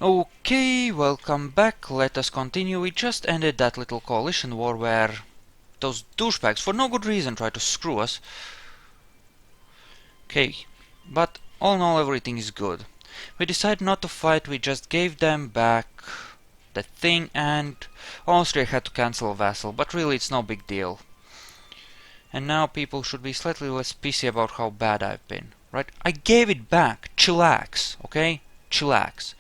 Okay, welcome back. Let us continue. We just ended that little coalition war where those douchebags, for no good reason, tried to screw us. Okay, but all in all, everything is good. We decided not to fight, we just gave them back the thing, and Austria had to cancel a vassal, but really it's no big deal. And now people should be slightly less pissy about how bad I've been. Right? I gave it back. Chillax, okay? Chillax.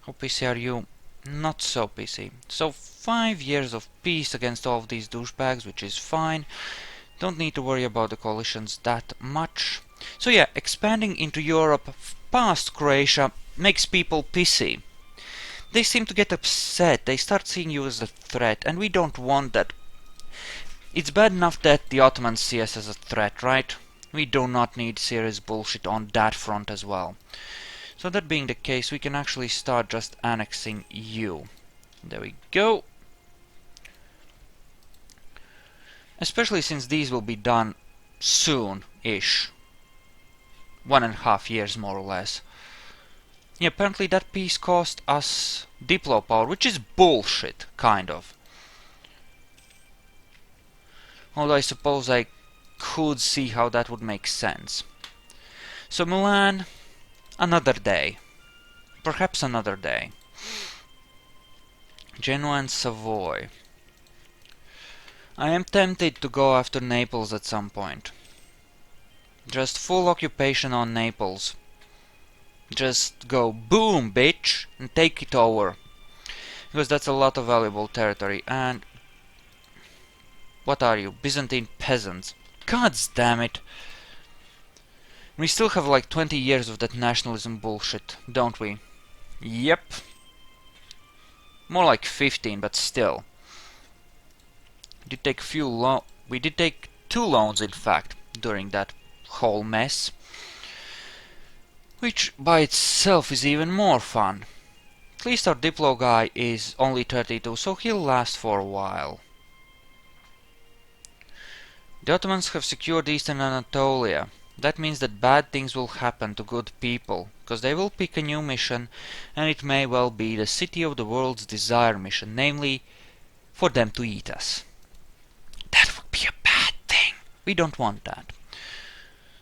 How pissy are you? Not so pissy. So 5 years of peace against all of these douchebags, which is fine. Don't need to worry about the coalitions that much. So yeah, expanding into Europe past Croatia makes people pissy. They seem to get upset, they start seeing you as a threat, and we don't want that. It's bad enough that the Ottomans see us as a threat, right? We do not need serious bullshit on that front as well. So that being the case, we can actually start just annexing you. There we go. Especially since these will be done soon-ish. 1.5 years more or less. Yeah, apparently that peace cost us Diplo power, which is bullshit, kind of. Although I suppose I could see how that would make sense. So Milan, another day. Perhaps another day. Genoa and Savoy. I am tempted to go after Naples at some point. Just full occupation on Naples. Just go boom, bitch, and take it over. Because that's a lot of valuable territory. And what are you? Byzantine peasants. God damn it. We still have like 20 years of that nationalism bullshit, don't we? Yep. More like 15, but still. We did take 2 loans, in fact, during that whole mess. Which by itself is even more fun. At least our Diplo guy is only 32, so he'll last for a while. The Ottomans have secured eastern Anatolia. That means that bad things will happen to good people, because they will pick a new mission, and it may well be the City of the World's Desire mission, namely, for them to eat us. That would be a bad thing. We don't want that.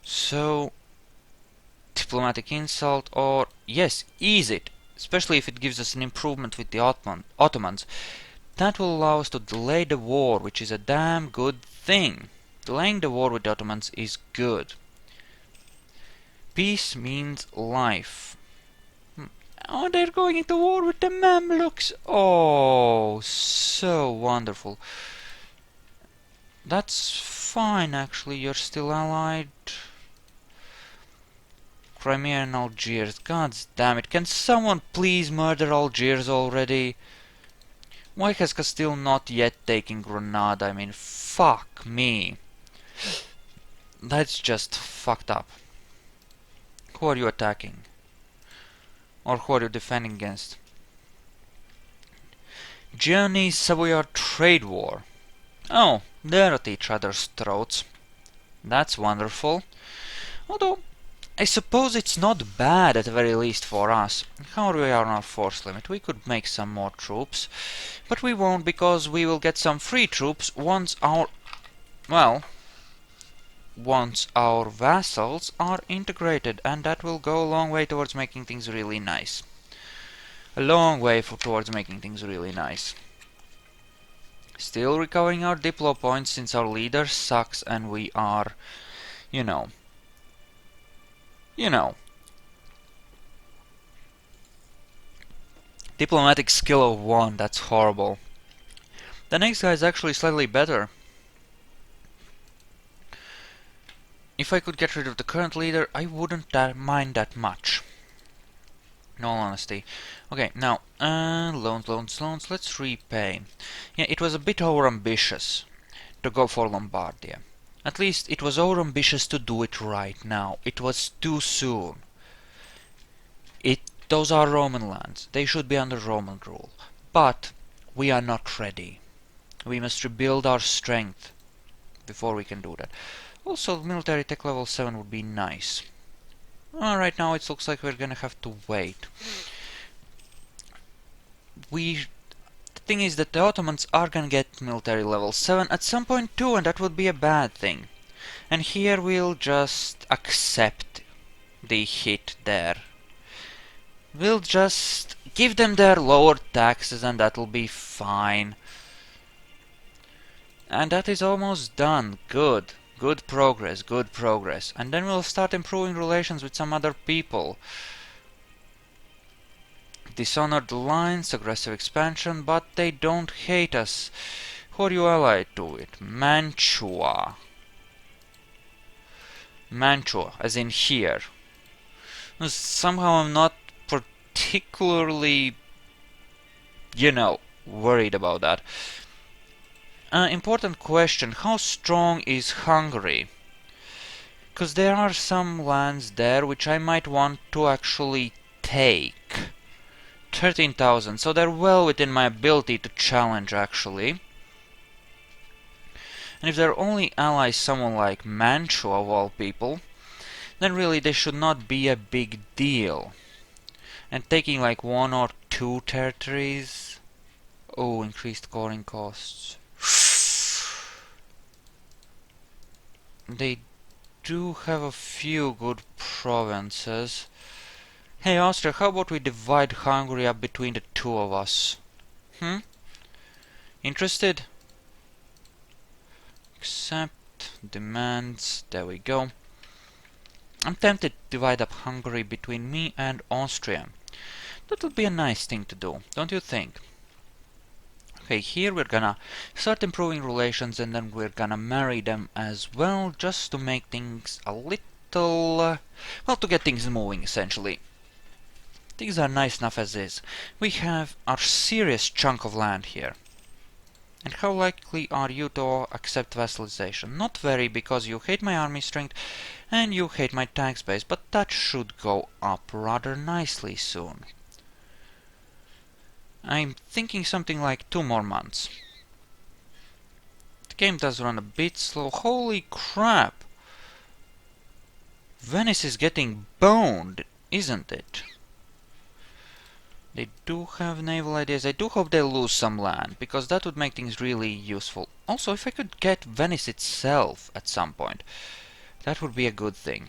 So, diplomatic insult, or yes, ease it, especially if it gives us an improvement with the Ottomans. That will allow us to delay the war, which is a damn good thing. Delaying the war with the Ottomans is good. Peace means life. Oh, they're going into war with the Mamluks. Oh, so wonderful. That's fine, actually. You're still allied. Crimea and Algiers. God damn it. Can someone please murder Algiers already? Why has Castile not yet taken Granada? I mean, fuck me. That's just fucked up. Who are you attacking? Or who are you defending against? Genoese-Savoyard trade war. Oh, they're at each other's throats. That's wonderful. Although, I suppose it's not bad at the very least for us. How we are on our force limit? We could make some more troops. But we won't, because we will get some free troops once our... well... once our vassals are integrated, and that will go a long way towards making things really nice. A long way towards making things really nice. Still recovering our Diplo points since our leader sucks and we are, you know. Diplomatic skill of 1, that's horrible. The next guy is actually slightly better. If I could get rid of the current leader, I wouldn't mind that much. In all honesty. Okay, now, loans, let's repay. Yeah, it was a bit overambitious to go for Lombardia. At least it was overambitious to do it right now. It was too soon. Those are Roman lands. They should be under Roman rule. But we are not ready. We must rebuild our strength before we can do that. Also, military tech level 7 would be nice. Right now it looks like we're gonna have to wait. The thing is that the Ottomans are gonna get military level 7 at some point too, and that would be a bad thing. And here we'll just accept the hit there. We'll just give them their lower taxes and that'll be fine. And that is almost done. Good. Good progress, good progress. And then we'll start improving relations with some other people. Dishonored lines, aggressive expansion, but they don't hate us. Who are you allied to with? Mantua. Mantua, as in here. Somehow I'm not particularly, worried about that. Important question, how strong is Hungary? Because there are some lands there which I might want to actually take. 13,000, so they're well within my ability to challenge, actually. And if they're only allies someone like Mantua, of all people, then really they should not be a big deal. And taking like 1 or 2 territories... Oh, increased coring costs. They do have a few good provinces. Hey Austria, how about we divide Hungary up between the two of us? Interested? Accept, demands, there we go. I'm tempted to divide up Hungary between me and Austria. That would be a nice thing to do, don't you think? Okay, here we're gonna start improving relations and then we're gonna marry them as well, just to make things a little... well, to get things moving, essentially. Things are nice enough as is. We have our serious chunk of land here. And how likely are you to accept vassalization? Not very, because you hate my army strength and you hate my tax base, but that should go up rather nicely soon. I'm thinking something like 2 more months. The game does run a bit slow. Holy crap! Venice is getting boned, isn't it? They do have naval ideas. I do hope they lose some land, because that would make things really useful. Also, if I could get Venice itself at some point, that would be a good thing.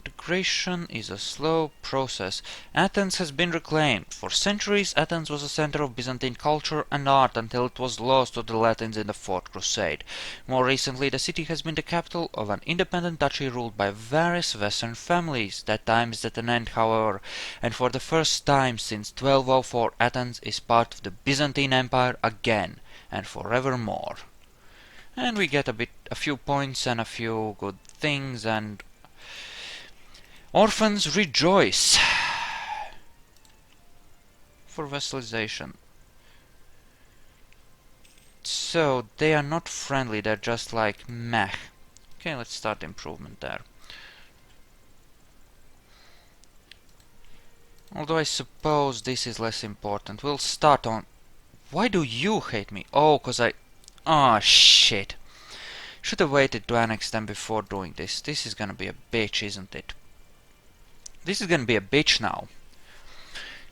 Integration is a slow process. Athens has been reclaimed. For centuries, Athens was a center of Byzantine culture and art until it was lost to the Latins in the Fourth Crusade. More recently, the city has been the capital of an independent duchy ruled by various Western families. That time is at an end, however, and for the first time since 1204, Athens is part of the Byzantine Empire again, and forevermore. And we get a few points and a few good things, and orphans rejoice for vassalization. So, they are not friendly, they're just like meh. Okay, let's start improvement there. Although I suppose this is less important. We'll start on... Why do you hate me? Oh, cause I... Oh, shit. Should have waited to annex them before doing this. This is gonna be a bitch, isn't it? This is gonna be a bitch now.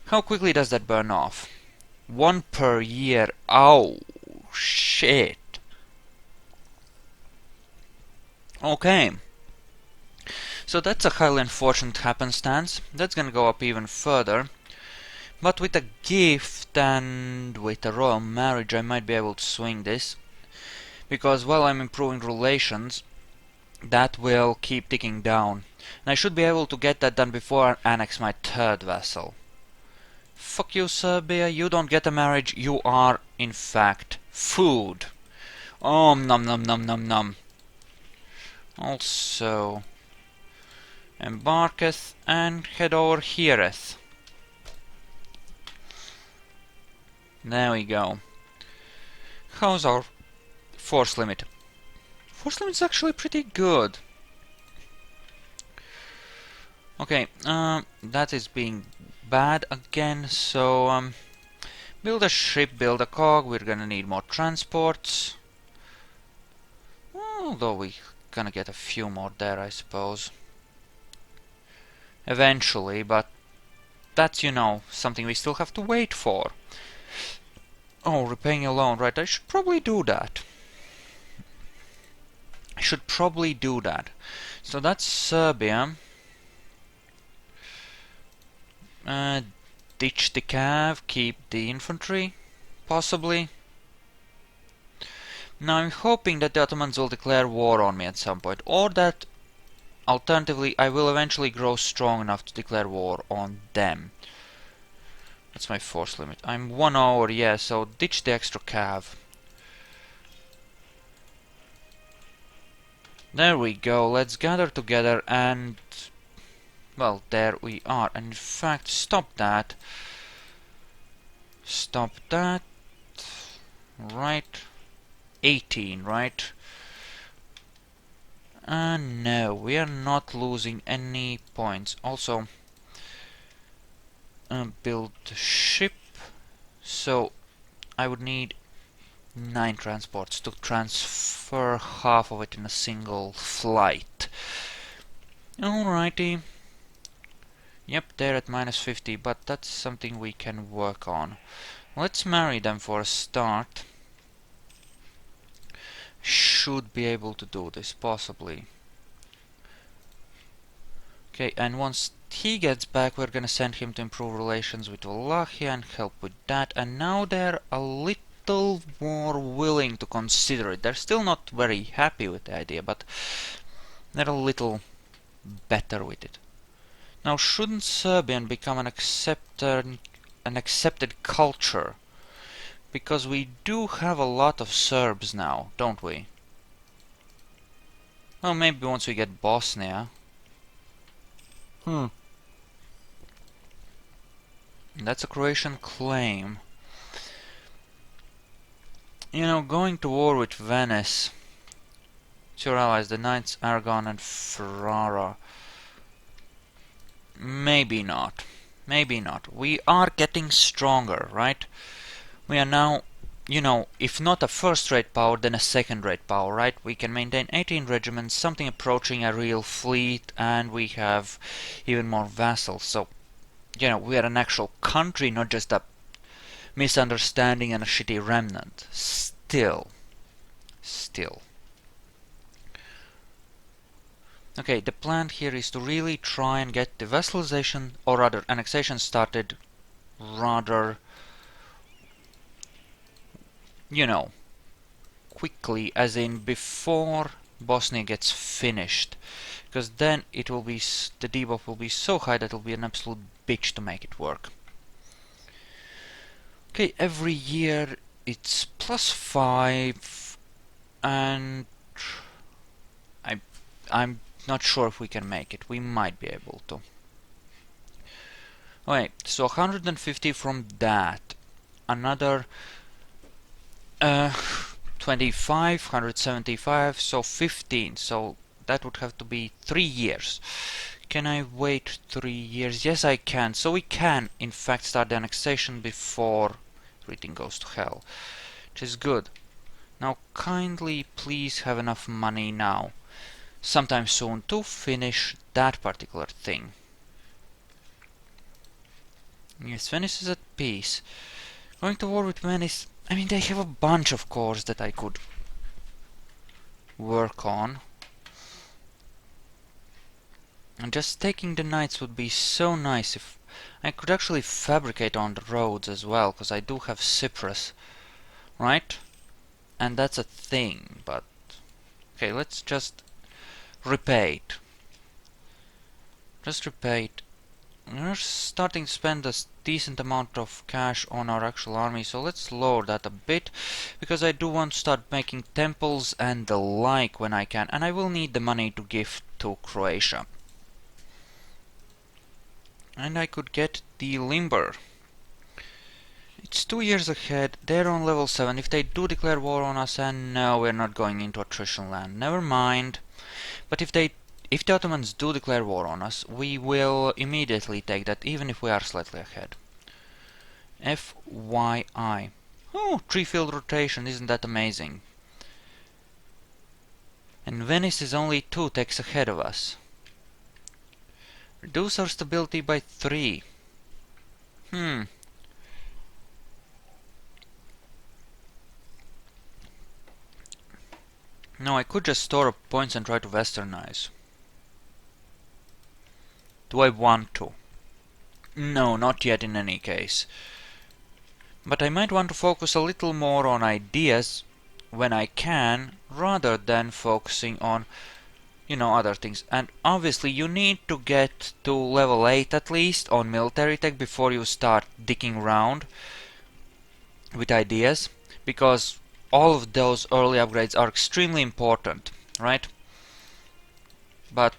How quickly does that burn off? 1 per year. Oh, shit. Okay. So that's a highly unfortunate happenstance. That's gonna go up even further. But with a gift and with a royal marriage I might be able to swing this. Because while I'm improving relations, that will keep ticking down. And I should be able to get that done before I annex my 3rd vassal. Fuck you, Serbia, you don't get a marriage, you are, in fact, food. Oh, nom nom nom nom nom. Also, embarketh and head over hereth. There we go. How's our force limit? Force limit is actually pretty good. Okay, that is being bad again, so build a ship, build a cog, we're gonna need more transports. Although we're gonna get a few more there, I suppose. Eventually, but that's, you know, something we still have to wait for. Oh, repaying a loan, right? I should probably do that. So that's Serbia. Ditch the cav, keep the infantry, possibly. Now I'm hoping that the Ottomans will declare war on me at some point, or that alternatively I will eventually grow strong enough to declare war on them. That's my force limit. I'm 1 hour, yeah, so ditch the extra cav. There we go, let's gather together and... well, there we are. And in fact, stop that. Stop that. Right. 18, right? No, we are not losing any points. Also, build a ship. So, I would need 9 transports to transfer half of it in a single flight. Alrighty. Yep, they're at -50, but that's something we can work on. Let's marry them for a start. Should be able to do this, possibly. Okay, and once he gets back, we're gonna send him to improve relations with Wallachia and help with that. And now they're a little more willing to consider it. They're still not very happy with the idea, but they're a little better with it. Now, shouldn't Serbian become an accepted culture? Because we do have a lot of Serbs now, don't we? Well, maybe once we get Bosnia. That's a Croatian claim. You know, going to war with Venice. It's your allies, the Knights, Aragon and Ferrara. Maybe not. Maybe not. We are getting stronger, right? We are now, you know, if not a first-rate power, then a second-rate power, right? We can maintain 18 regiments, something approaching a real fleet, and we have even more vassals. So, you know, we are an actual country, not just a misunderstanding and a shitty remnant. Still. Okay, the plan here is to really try and get the vassalization, or rather annexation, started rather, you know, quickly, as in before Bosnia gets finished, because then it will be, the debuff will be so high that it'll be an absolute bitch to make it work. Okay, every year it's +5, and I'm not sure if we can make it. We might be able to. Okay, so 150 from that. Another 25, 175, so 15. So that would have to be 3 years. Can I wait 3 years? Yes, I can. So we can, in fact, start the annexation before everything goes to hell, which is good. Now, kindly please have enough money now, sometime soon, to finish that particular thing. Yes, Venice is at peace. Going to war with Venice, I mean, they have a bunch of cores that I could work on. And just taking the knights would be so nice if I could actually fabricate on the roads as well, because I do have Cyprus, right? And that's a thing, but... okay, let's just repay it. Just repay it. We're starting to spend a decent amount of cash on our actual army, so let's lower that a bit, because I do want to start making temples and the like when I can, and I will need the money to give to Croatia. And I could get the Limber. It's 2 years ahead, they're on level 7. If they do declare war on us, and no, we're not going into attrition land, never mind. But if the Ottomans do declare war on us, we will immediately take that, even if we are slightly ahead. FYI. Oh, 3-field rotation, isn't that amazing? And Venice is only 2 ticks ahead of us. Reduce our stability by 3. Hmm. No, I could just store up points and try to westernize. Do I want to? No, not yet in any case. But I might want to focus a little more on ideas when I can, rather than focusing on, other things. And obviously you need to get to level 8 at least on military tech before you start dicking around with ideas, because all of those early upgrades are extremely important, right? But,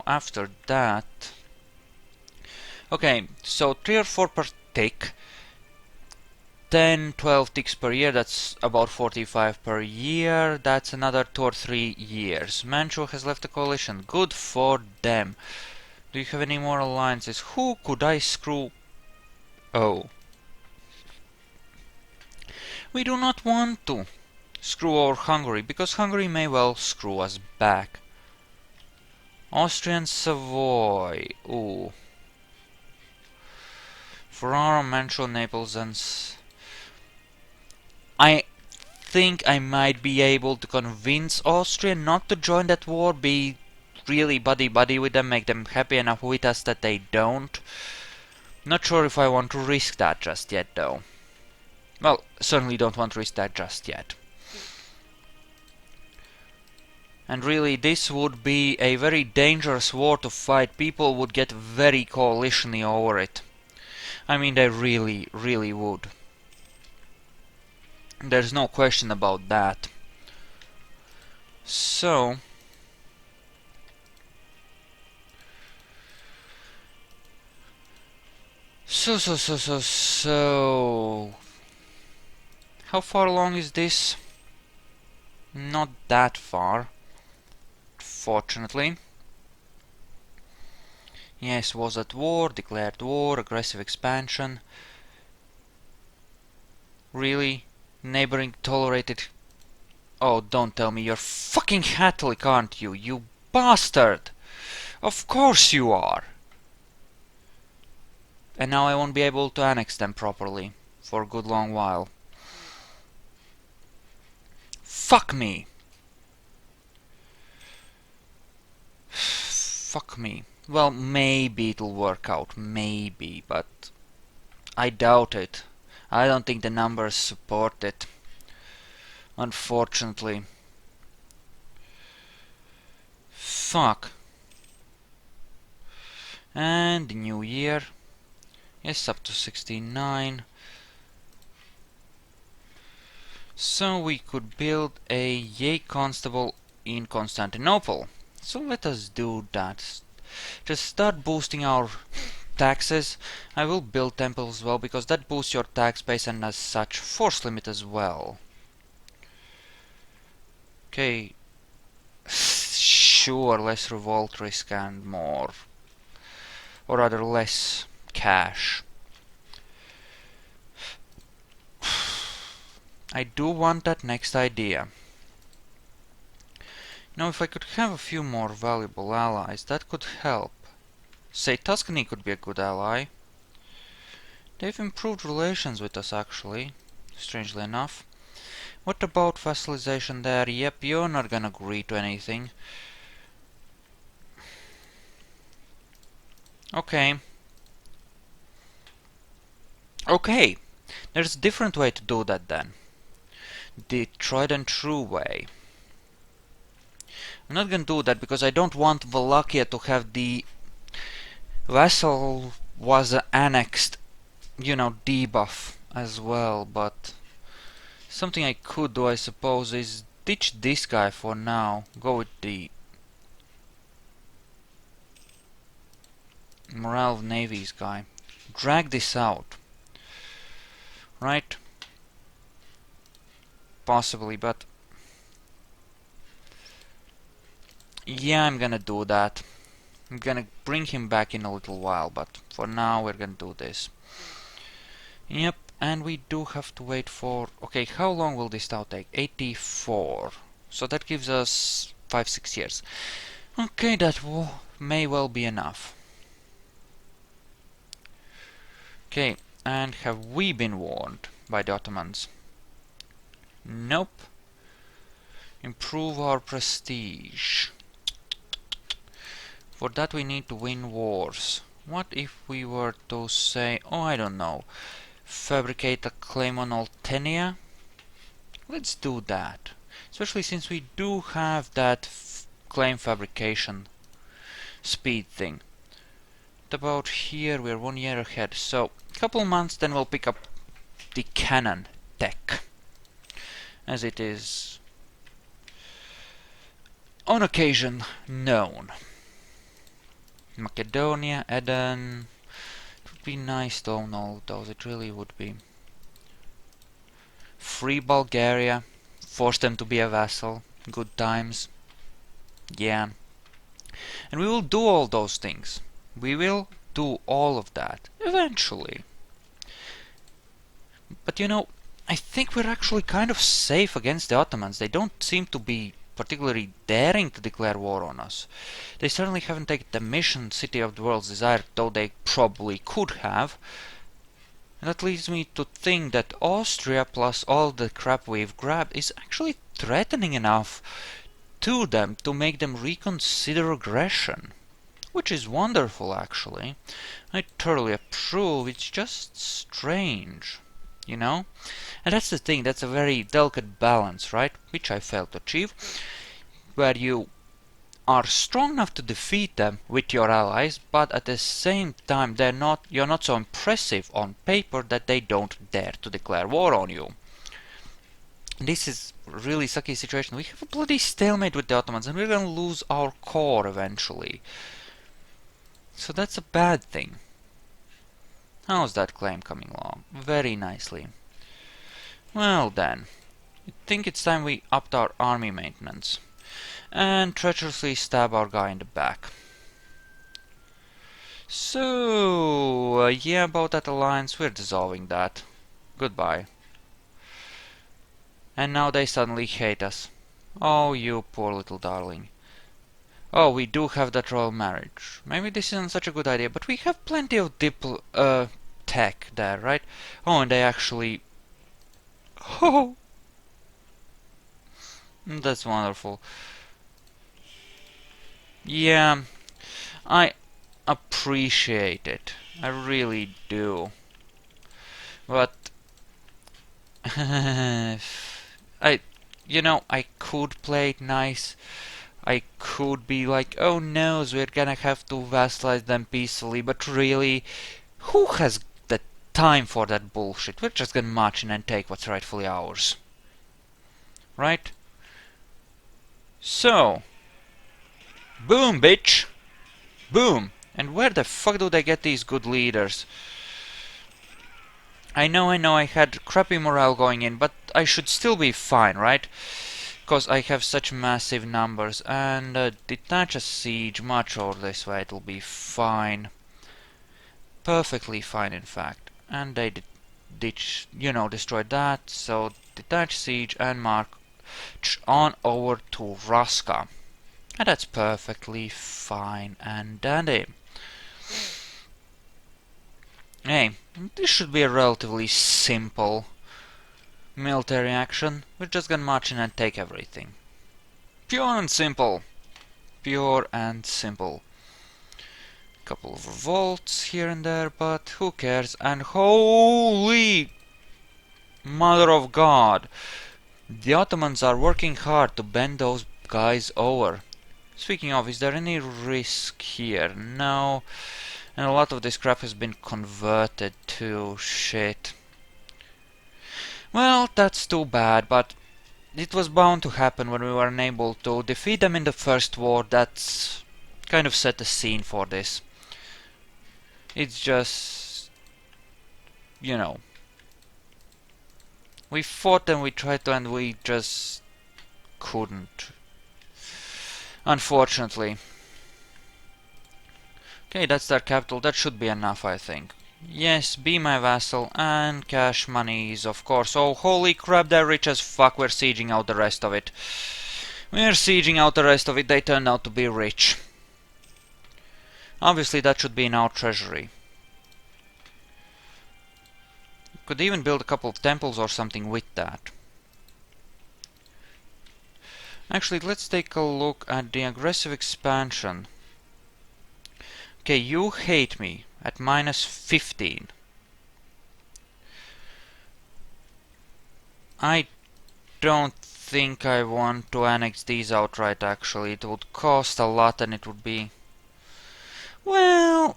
after that... Okay, so 3 or 4 per tick. 10, 12 ticks per year, that's about 45 per year. That's another 2 or 3 years. Manchu has left the coalition. Good for them. Do you have any more alliances? Who could I screw? Oh. We do not want to screw over Hungary, because Hungary may well screw us back. Austrian Savoy. Ooh. Ferrara, Mantua, Naples, and... I think I might be able to convince Austria not to join that war, be really buddy-buddy with them, make them happy enough with us that they don't. Not sure if I want to risk that just yet, though. Well, certainly don't want to risk that just yet. And really, this would be a very dangerous war to fight. People would get very coalition-y over it. I mean, they really, really would. There's no question about that. So... So... How far along is this? Not that far, fortunately. Yes, was at war, declared war, aggressive expansion. Really? Neighboring tolerated... Oh, don't tell me you're fucking Catholic, aren't you? You bastard! Of course you are! And now I won't be able to annex them properly for a good long while. Fuck me! Fuck me. Well, maybe it'll work out, maybe, but I doubt it. I don't think the numbers support it, unfortunately. Fuck. And the new year. Yes, up to 69. So we could build a Yay Constable in Constantinople. So let us do that. Just start boosting our taxes. I will build temples as well, because that boosts your tax base and as such force limit as well. Okay. Sure, less revolt risk and more. Or rather less cash. I do want that next idea. Now, if I could have a few more valuable allies, that could help. Say, Tuscany could be a good ally. They've improved relations with us, actually, strangely enough. What about vassalization there? Yep, you're not gonna agree to anything. Okay. Okay, there's a different way to do that then. The tried and true way. I'm not gonna do that because I don't want Wallachia to have the vassal was annexed, debuff as well, but something I could do, I suppose, is ditch this guy for now. Go with the morale of navies guy. Drag this out. Right? Possibly, but yeah, I'm gonna do that. I'm gonna bring him back in a little while, but for now we're gonna do this. Yep, and we do have to wait for... Okay, how long will this now take? 84. So that gives us 5-6 years. Okay, that may well be enough. Okay, and have we been warned by the Ottomans? Nope. Improve our prestige. For that we need to win wars. What if we were to say, oh, I don't know, fabricate a claim on Oltenia? Let's do that. Especially since we do have that claim fabrication speed thing. About here we're 1 year ahead, so a couple months then we'll pick up the cannon tech, as it is on occasion known. Macedonia, Eden. It would be nice to own all those, it really would be. Free Bulgaria, force them to be a vassal, good times. Yeah. And we will do all those things. We will do all of that, eventually. But you know, I think we're actually kind of safe against the Ottomans. They don't seem to be particularly daring to declare war on us. They certainly haven't taken the mission City of the World's Desire, though they probably could have. And that leads me to think that Austria, plus all the crap we've grabbed, is actually threatening enough to them to make them reconsider aggression. Which is wonderful, actually. I totally approve, it's just strange. You know? And that's the thing, that's a very delicate balance, right? Which I failed to achieve. Where you are strong enough to defeat them with your allies, but at the same time you're not so impressive on paper that they don't dare to declare war on you. This is a really sucky situation. We have a bloody stalemate with the Ottomans and we're gonna lose our core eventually. So that's a bad thing. How's that claim coming along? Very nicely. Well then, I think it's time we upped our army maintenance. And treacherously stab our guy in the back. So, yeah, about that alliance, we're dissolving that. Goodbye. And now they suddenly hate us. Oh, you poor little darling. Oh, we do have that royal marriage. Maybe this isn't such a good idea, but we have plenty of tech there, right? Oh, and they actually... Oh! That's wonderful. Yeah, I appreciate it. I really do. But... I could play it nice. I could be like, oh no, we're gonna have to vassalize them peacefully, but really, who has the time for that bullshit? We're just gonna march in and take what's rightfully ours. Right? So, boom, bitch! Boom! And where the fuck do they get these good leaders? I know, I had crappy morale going in, but I should still be fine, right? Because I have such massive numbers, and detach a siege, march over this way, it'll be fine. Perfectly fine, in fact. And they destroyed that, so detach siege and march on over to Raska. And that's perfectly fine and dandy. Hey, this should be a relatively simple military action. We're just gonna march in and take everything. Pure and simple. Pure and simple. Couple of revolts here and there, but who cares? And holy mother of God! The Ottomans are working hard to bend those guys over. Speaking of, is there any risk here? No. And a lot of this crap has been converted to shit. Well, that's too bad, but it was bound to happen when we were unable to defeat them in the first war. That's kind of set the scene for this. It's just... we fought them, we tried to, and we just couldn't. Unfortunately. Okay, that's their capital. That should be enough, I think. Yes, be my vassal, and cash monies, of course. Oh, holy crap, they're rich as fuck. We're sieging out the rest of it. We're sieging out the rest of it. They turned out to be rich. Obviously, that should be in our treasury. Could even build a couple of temples or something with that. Actually, let's take a look at the aggressive expansion. Okay, you hate me at -15. I don't think I want to annex these outright, actually. It would cost a lot and it would be... Well,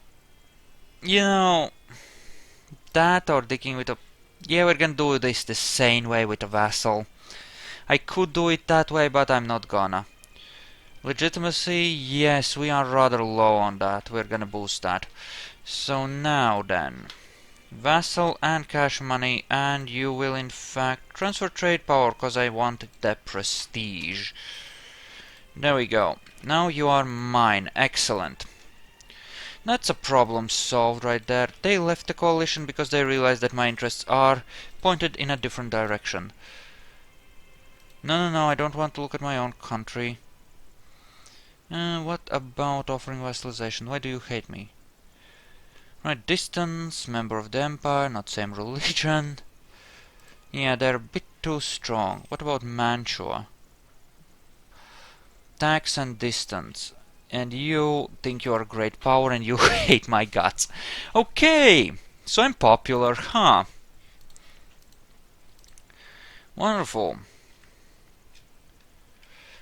you know, that or digging with a... Yeah, we're gonna do this the same way with a vassal. I could do it that way, but I'm not gonna. Legitimacy, yes, we are rather low on that. We're gonna boost that. So now then, vassal and cash money, and you will in fact transfer trade power, because I wanted that prestige. There we go. Now you are mine. Excellent. That's a problem solved right there. They left the coalition because they realized that my interests are pointed in a different direction. No, I don't want to look at my own country. What about offering vassalization? Why do you hate me? Right, distance, member of the empire, not same religion. Yeah, they're a bit too strong. What about Mantua? Tax and distance. And you think you are a great power and you hate my guts. Okay, so I'm popular, huh? Wonderful.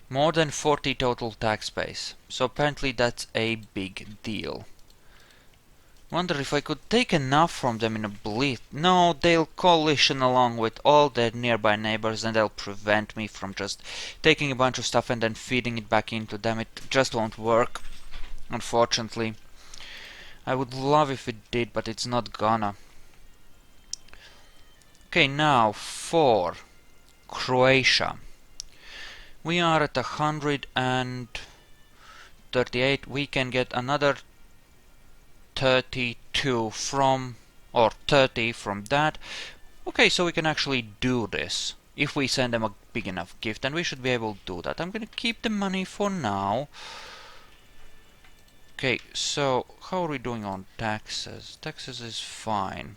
More than 40 total tax base. So apparently that's a big deal. Wonder if I could take enough from them in a blitz. No, they'll coalition along with all their nearby neighbors and they'll prevent me from just taking a bunch of stuff and then feeding it back into them. It just won't work, unfortunately. I would love if it did, but it's not gonna. Okay, now for Croatia. We are at 138. We can get another 32 from, or 30 from that. Okay, so we can actually do this if we send them a big enough gift, and we should be able to do that. I'm gonna keep the money for now. Okay, so how are we doing on taxes? Taxes is fine.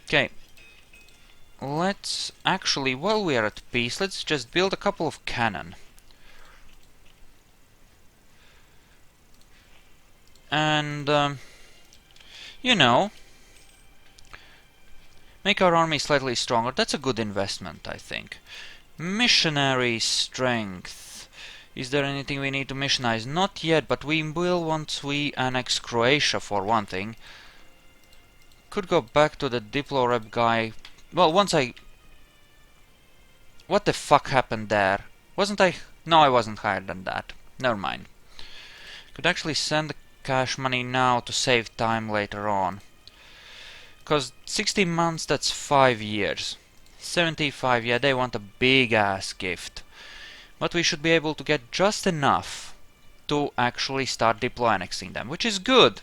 Okay, let's actually, while we are at peace, let's just build a couple of cannon. And, you know, make our army slightly stronger. That's a good investment, I think. Missionary strength. Is there anything we need to missionize? Not yet, but we will once we annex Croatia, for one thing. Could go back to the Diplorep guy. Well, once I... What the fuck happened there? Wasn't I... No, I wasn't higher than that. Never mind. Could actually send the cash money now to save time later on. Because 16 months, that's 5 years. 75, yeah, they want a big-ass gift. But we should be able to get just enough to actually start deploy annexing them, which is good.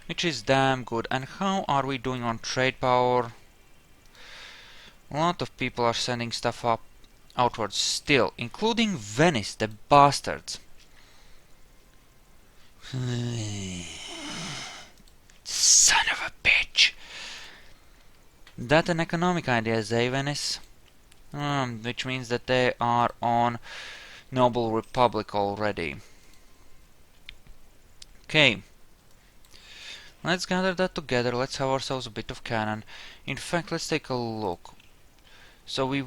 Which is damn good. And how are we doing on trade power? A lot of people are sending stuff up outwards still, including Venice, the bastards. Son of a bitch. That an economic idea, eh, Venice? Which means that they are on Noble Republic already. Okay. Let's gather that together. Let's have ourselves a bit of cannon. In fact, let's take a look. So we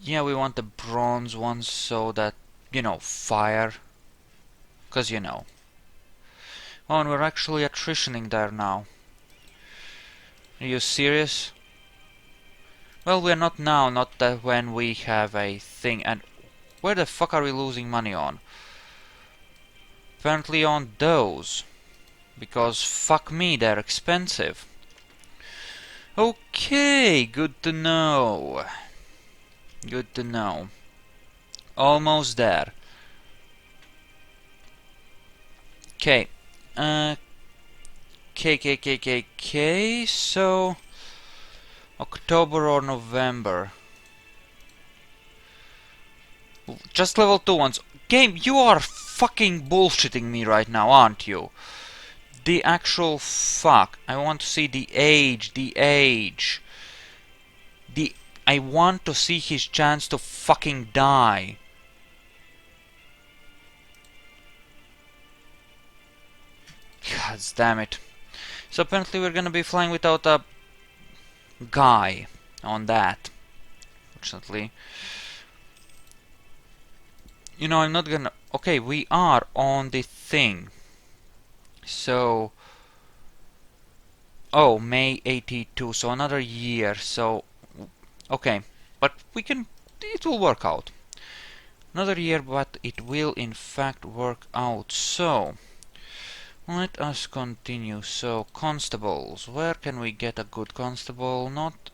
want the bronze ones so that, you know, fire. 'Cause you know. Oh, and we're actually attritioning there now. Are you serious? Well, we're not now, not that when we have a thing. And where the fuck are we losing money on? Apparently on those. Because fuck me, they're expensive. Okay, good to know. Good to know. Almost there. Okay. So October or November. Just level 2 ones. Game, you are fucking bullshitting me right now, aren't you? The actual fuck. I want to see the age, the age. I want to see his chance to fucking die. God damn it. So apparently we're gonna be flying without a guy on that. Fortunately. You know, I'm not gonna... Okay, we are on the thing. So... Oh, May 82, so another year, so... Okay, but we can... It will work out. Another year, but it will in fact work out. So... Let us continue. So, constables. Where can we get a good constable? Not...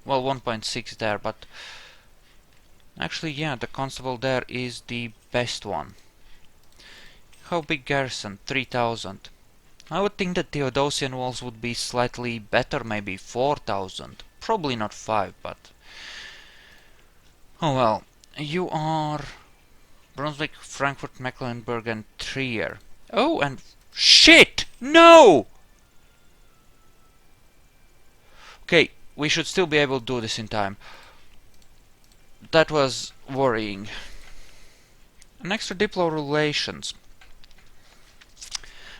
Well, 1.6 there, but... Actually, yeah, the constable there is the best one. How big garrison? 3,000. I would think that Theodosian walls would be slightly better, maybe 4,000. Probably not 5, but... Oh well. You are... Brunswick, Frankfurt, Mecklenburg and Trier. Oh, and... Shit! No! Okay, we should still be able to do this in time. That was worrying. Next to Diplo relations.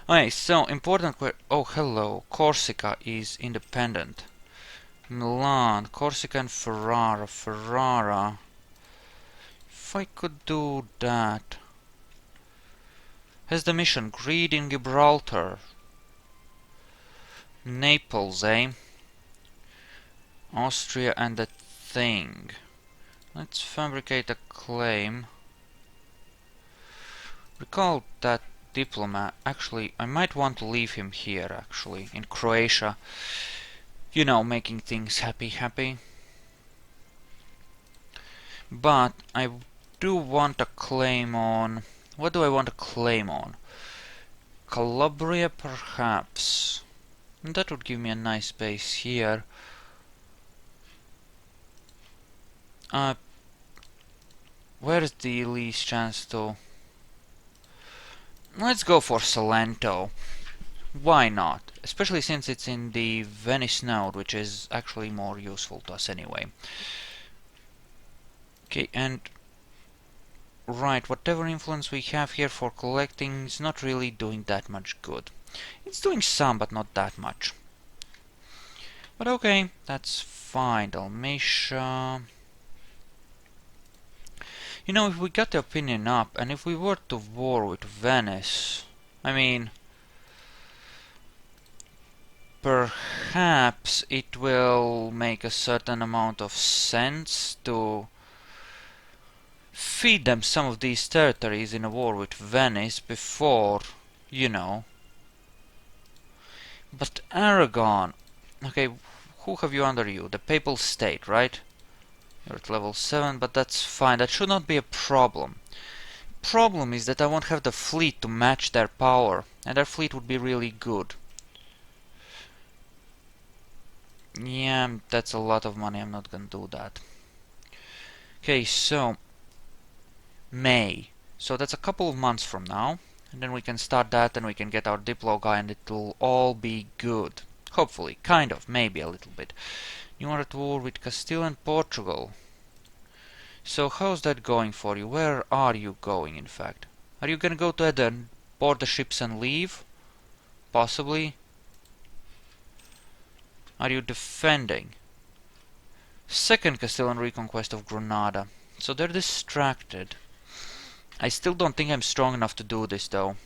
Okay, so important oh, hello. Corsica is independent. Milan, Corsica and Ferrara. Ferrara. If I could do that. Has the mission. Greed in Gibraltar. Naples, eh? Austria and the thing. Let's fabricate a claim. Recall that diplomat. Actually, I might want to leave him here, actually, in Croatia. You know, making things happy. But I do want a claim on... What do I want to claim on? Calabria, perhaps. That would give me a nice base here. Where's the least chance to... Let's go for Salento. Why not? Especially since it's in the Venice node, which is actually more useful to us anyway. Okay, and... Right, whatever influence we have here for collecting is not really doing that much good. It's doing some, but not that much. But okay, that's fine. Dalmatia... You know, if we got the opinion up, and if we were to war with Venice... I mean... Perhaps it will make a certain amount of sense to feed them some of these territories in a war with Venice before, you know. But Aragon... Okay, who have you under you? The Papal State, right? You're at level 7, but that's fine. That should not be a problem. Problem is that I won't have the fleet to match their power, and their fleet would be really good. Yeah, that's a lot of money. I'm not gonna do that. Okay, so... May. So that's a couple of months from now. And then we can start that, and we can get our Diplo guy, and it'll all be good. Hopefully. Kind of. Maybe a little bit. You are at war with Castile and Portugal. So how's that going for you? Where are you going, in fact? Are you gonna go to Eden, board the ships and leave? Possibly. Are you defending? Second Castilian reconquest of Granada. So they're distracted. I still don't think I'm strong enough to do this, though.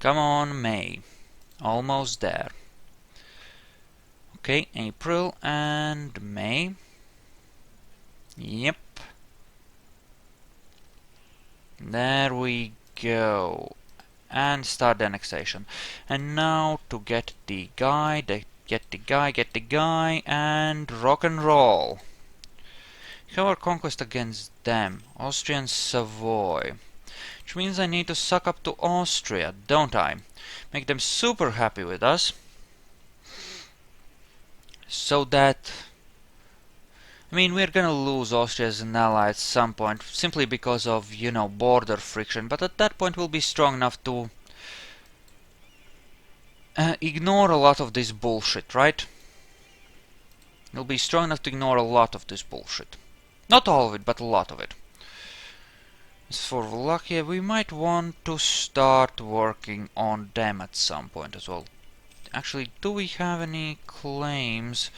Come on, May. Almost there. Okay, April and May. Yep. There we go. And start the annexation. And now to get the guy, get the guy, and rock and roll. Have our conquest against them. Austrian Savoy. Which means I need to suck up to Austria, don't I? Make them super happy with us. So that... I mean, we're gonna lose Austria as an ally at some point, simply because of, you know, border friction, but at that point we'll be strong enough to ignore a lot of this bullshit, right? You'll be strong enough to ignore a lot of this bullshit. Not all of it, but a lot of it. As for Wallachia, we might want to start working on them at some point as well. Actually, do we have any claims?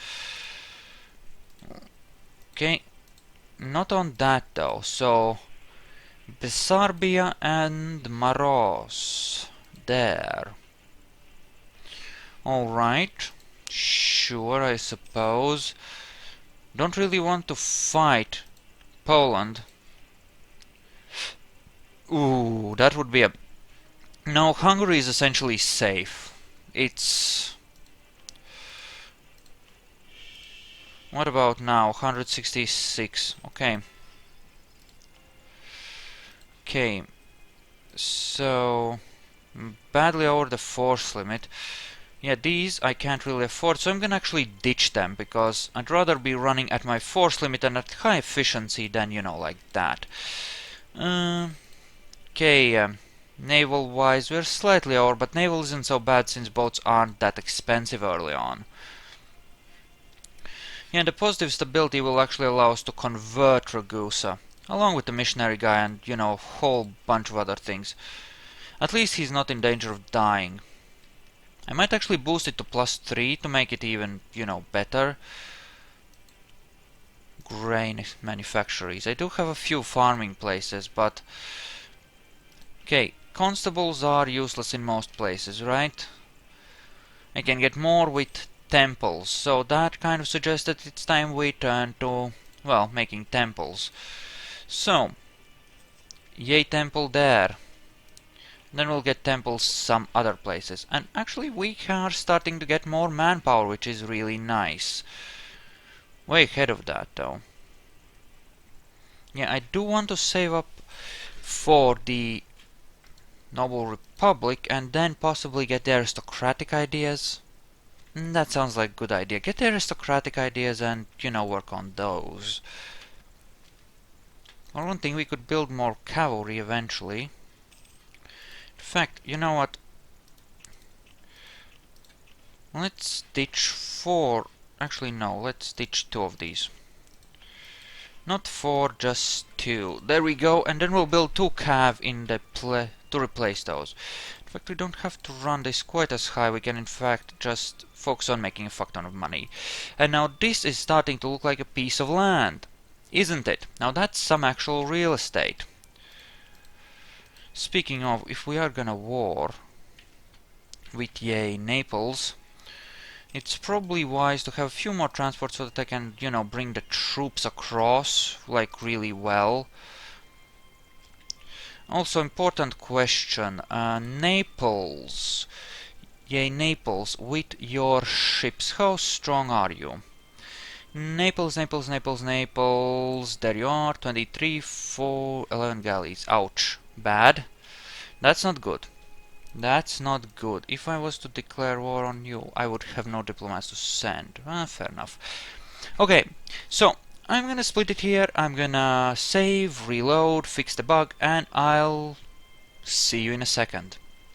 Okay, not on that though. So, Bessarabia and Maros. There. Alright. Sure, I suppose. Don't really want to fight Poland. Ooh, that would be a... No, Hungary is essentially safe. It's... What about now? 166. Okay. Okay. So... Badly over the force limit. Yeah, these I can't really afford, so I'm gonna actually ditch them, because I'd rather be running at my force limit and at high efficiency than, you know, like that. Okay, naval-wise, we're slightly over, but naval isn't so bad since boats aren't that expensive early on. Yeah, and the positive stability will actually allow us to convert Ragusa, along with the missionary guy and, you know, a whole bunch of other things. At least he's not in danger of dying. I might actually boost it to +3 to make it even, you know, better. Grain manufactories. I do have a few farming places, but... Okay, constables are useless in most places, right? I can get more with temples, so that kind of suggests that it's time we turn to, well, making temples. So, yay temple there. Then we'll get temples some other places. And actually we are starting to get more manpower, which is really nice. Way ahead of that though. Yeah, I do want to save up for the Noble Republic and then possibly get the aristocratic ideas. That sounds like a good idea. Get the aristocratic ideas and, you know, work on those. I don't think we could build more cavalry eventually. In fact, you know what? Let's ditch 4. Actually, no, let's ditch 2 of these. Not 4, just 2. There we go, and then we'll build 2 cav in the to replace those. In fact, we don't have to run this quite as high. We can, in fact, just focus on making a fuck ton of money. And now this is starting to look like a piece of land, isn't it? Now that's some actual real estate. Speaking of, if we are gonna war with, yay, Naples, it's probably wise to have a few more transports so that I can, you know, bring the troops across, like, really well. Also, important question, Naples. Yay, Naples, with your ships, how strong are you? Naples, Naples, Naples, Naples, there you are, 23, 4, 11 galleys. Ouch. Bad. That's not good. That's not good. If I was to declare war on you, I would have no diplomats to send. Fair enough. Okay, so I'm gonna split it here. I'm gonna save, reload, fix the bug, and I'll see you in a second.